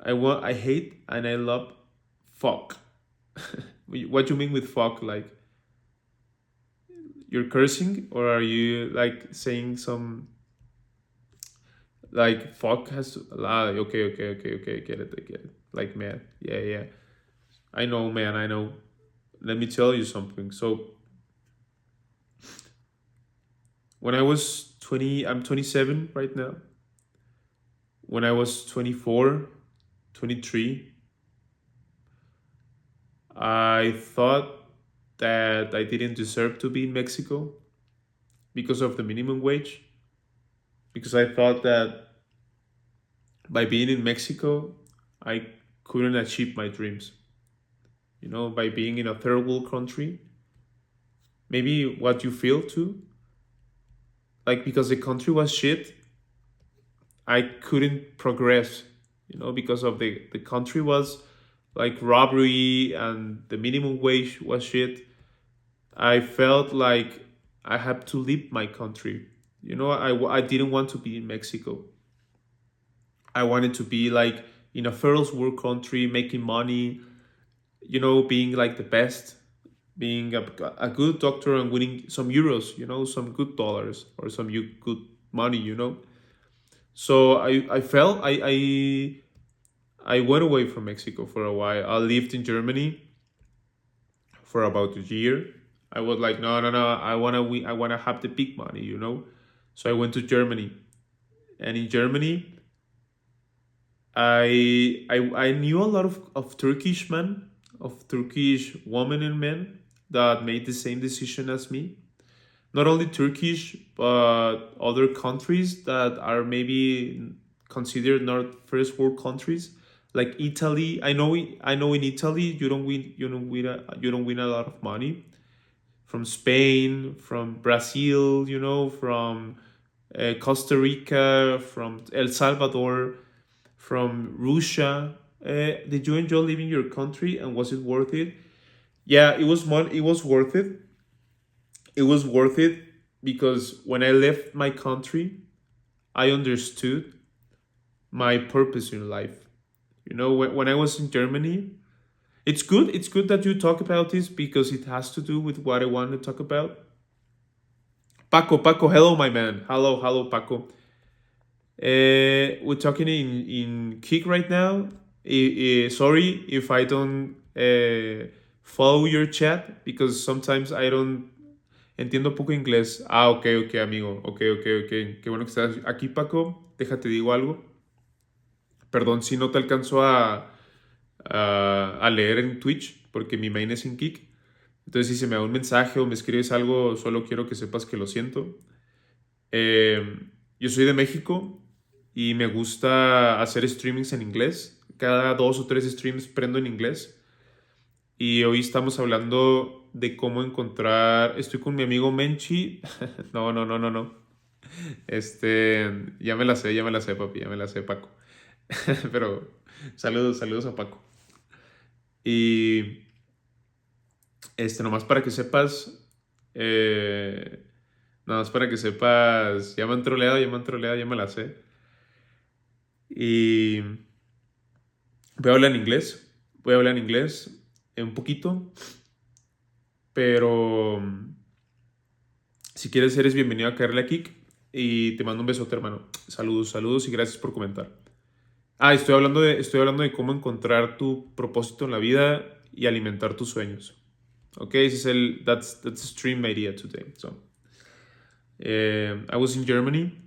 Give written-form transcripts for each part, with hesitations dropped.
I hate and I love fuck. What you mean with fuck? Like you're cursing, or are you like saying some like fuck has okay, okay, okay, okay, I get it. Like man, yeah, yeah. I know, man, I know. Let me tell you something. So when I was 20, I'm 27 right now. When I was 24, 23, I thought that I didn't deserve to be in Mexico because of the minimum wage. Because I thought that by being in Mexico, I couldn't achieve my dreams. You know, by being in a third world country, maybe what you feel too, like because the country was shit, I couldn't progress. You know, because of the country was like robbery and the minimum wage was shit. I felt like I had to leave my country. You know, I didn't want to be in Mexico. I wanted to be like in a first world country, making money, you know, being like the best, being a good doctor and winning some euros, you know, some good dollars or some good money, you know. So I felt I went away from Mexico for a while. I lived in Germany for about a year. I was like, no, no, no. I wanna have the big money, you know. So I went to Germany, and in Germany, I knew a lot of Turkish men, of Turkish women and men that made the same decision as me. Not only Turkish, but other countries that are maybe considered not first world countries, like Italy. I know in Italy you don't win a lot of money. From Spain, from Brazil, you know, from Costa Rica, from El Salvador, from Russia. Did you enjoy leaving your country, and was it worth it? Yeah, it was it was worth it. It was worth it because when I left my country, I understood my purpose in life. You know, when I was in Germany, it's good. It's good that you talk about this because it has to do with what I want to talk about. Paco, hello, my man. Hello, Paco. We're talking in Kick right now. Sorry if I don't follow your chat because sometimes I don't entiendo poco inglés. Ah, ok, ok, amigo. Ok, ok, ok. Qué bueno que estás aquí, Paco. Déjate digo algo. Perdón si no te alcanzo a leer en Twitch porque mi main es en Kick. Entonces, si se me da un mensaje o me escribes algo, solo quiero que sepas que lo siento. Yo soy de México y me gusta hacer streamings en inglés. Cada dos o tres streams prendo en inglés. Y hoy estamos hablando de cómo encontrar. Estoy con mi amigo Menchi. No, no, no, no, no. Ya me la sé, papi, ya me la sé, Paco. Pero saludos, saludos a Paco. Y nomás para que sepas. Eh, Nada más para que sepas. Ya me han troleado, ya me han troleado, ya me la sé. Y voy a hablar en inglés. Voy a hablar en inglés un poquito. Pero si quieres, eres bienvenido a caerle a Kick. Y te mando un besote, hermano. Saludos, saludos y gracias por comentar. Ah, estoy hablando de cómo encontrar tu propósito en la vida y alimentar tus sueños. Ok, ese es that's the stream idea today. So, I was in Germany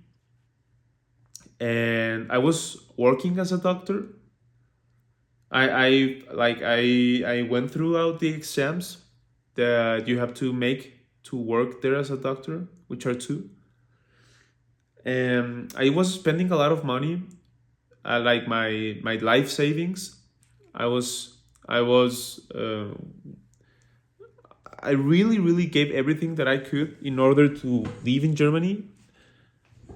and I was working as a doctor. I went throughout the exams that you have to make to work there as a doctor, which are two. And I was spending a lot of money, like my life savings. I was I was I really gave everything that I could in order to live in Germany.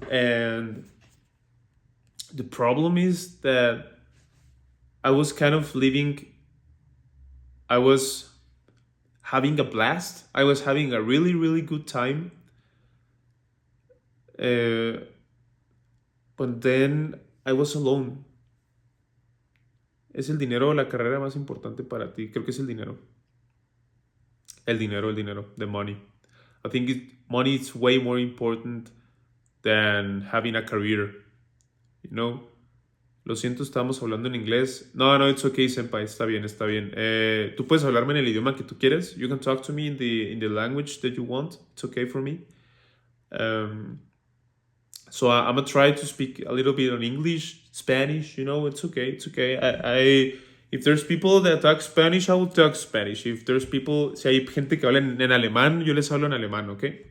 And the problem is that I was kind of living. I was having a blast. I was having a really good time. Uh, but then I was alone. ¿Es el dinero la carrera más importante para ti? Creo que es el dinero. El dinero, the money. I think money is way more important than having a career, you know? Lo siento, estamos hablando en inglés. No, no, it's okay, senpai. Está bien, está bien. Tú puedes hablarme en el idioma que tú quieres. You can talk to me in the language that you want. It's okay for me. Um, so I'm gonna try to speak a little bit on English, Spanish. You know, it's okay. It's okay. If there's people that talk Spanish, I will talk Spanish. If there's people, si hay gente que habla en alemán, yo les hablo en alemán, okay?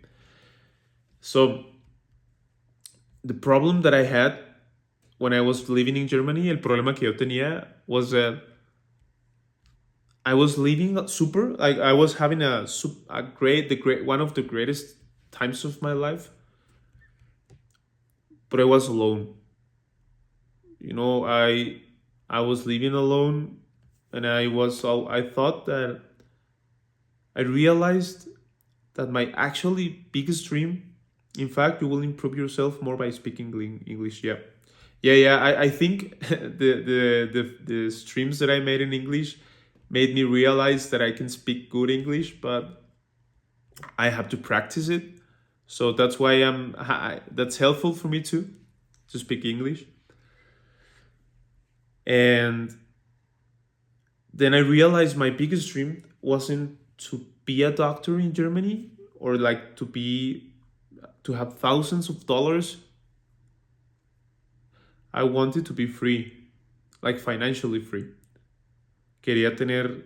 So the problem that I had when I was living in Germany, el problema que yo tenía was that I was living super, like I was having a great one of the greatest times of my life, but I was alone. You know, I was living alone, and I thought that I realized that my actually biggest dream, in fact, you will improve yourself more by speaking English. Yeah, yeah. I think the streams that I made in English made me realize that I can speak good English, but I have to practice it. So that's why that's helpful for me too, to speak English. And then I realized my biggest dream wasn't to be a doctor in Germany or like to have thousands of dollars. I wanted to be free, like financially free. Quería tener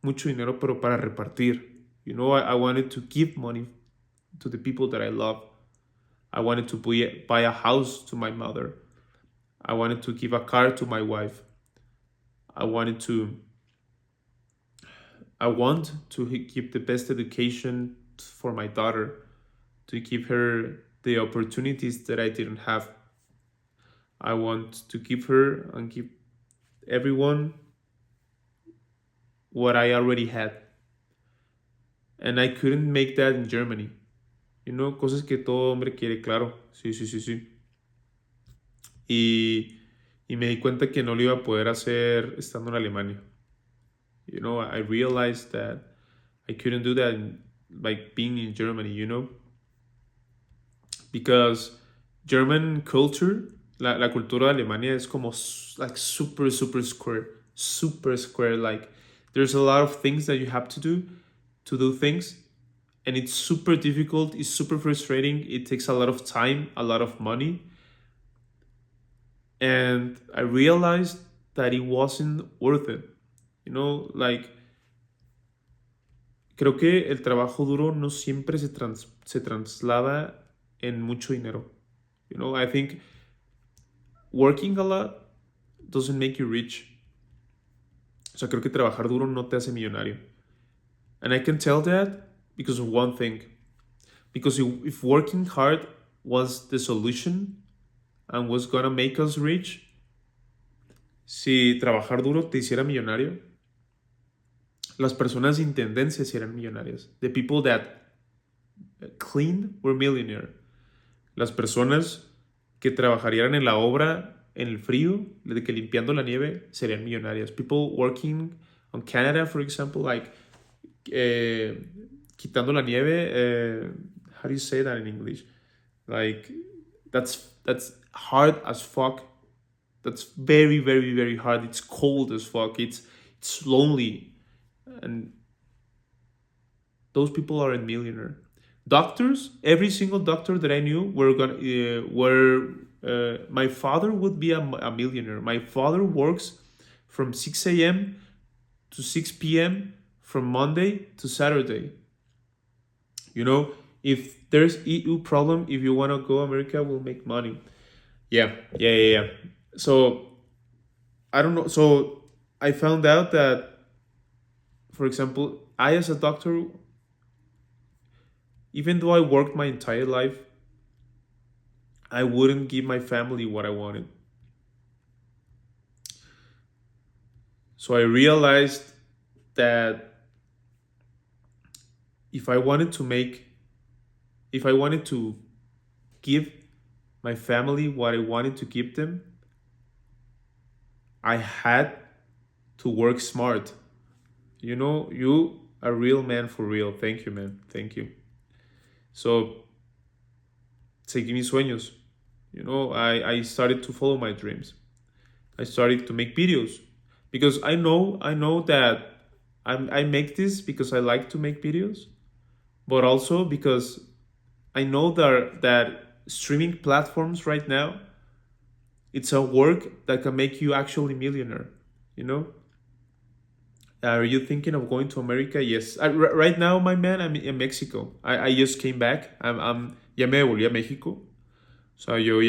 mucho dinero, pero para repartir. You know, I wanted to give money to the people that I love. I wanted to buy a house to my mother. I wanted to give a car to my wife. I wanted to. I want to give the best education for my daughter, to give her the opportunities that I didn't have. I want to give her and give everyone what I already had. And I couldn't make that in Germany. You know, cosas que todo hombre quiere, claro. Sí, sí, sí, sí. Y me di cuenta que no lo iba a poder hacer estando en Alemania. You know, I realized that I couldn't do that by being in Germany, you know? Because German culture, la cultura de Alemania es como like super, super square. Super square. Like, there's a lot of things that you have to do things. And it's super difficult. It's super frustrating. It takes a lot of time, a lot of money. And I realized that it wasn't worth it. You know, like, creo que el trabajo duro no siempre se traslada en mucho dinero. You know, I think working a lot doesn't make you rich. O sea, creo que trabajar duro no te hace millonario. And I can tell that because of one thing. Because if working hard was the solution and was gonna make us rich, si trabajar duro te hiciera millonario, las personas sin tendencia serían millonarias. The people that clean were millionaire. Las personas que trabajarían en la obra, en el frío, de que limpiando la nieve, serían millonarias. People working on Canada, for example, like quitando la nieve, how do you say that in English? Like, that's hard as fuck. That's very, very, very hard. It's cold as fuck. It's lonely. And those people are a millionaire. Doctors, every single doctor that I knew my father would be a millionaire. My father works from 6 a.m. to 6 p.m. from Monday to Saturday. You know, if there's EU problem, if you want to go America, will make money. Yeah. So I don't know. So I found out that, for example, I as a doctor, even though I worked my entire life, I wouldn't give my family what I wanted. So I realized that if I wanted to give my family what I wanted to give them, I had to work smart. You a real man for real. Thank you, man. Thank you. So seguí mis sueños. I started to follow my dreams. I started to make videos because I know that I make this because I like to make videos, but also because I know that streaming platforms right now, it's a work that can make you actually millionaire. You know, are you thinking of going to America? Yes. Right now, my man, I'm in Mexico. I just came back. Ya me volví a México. O sea, yo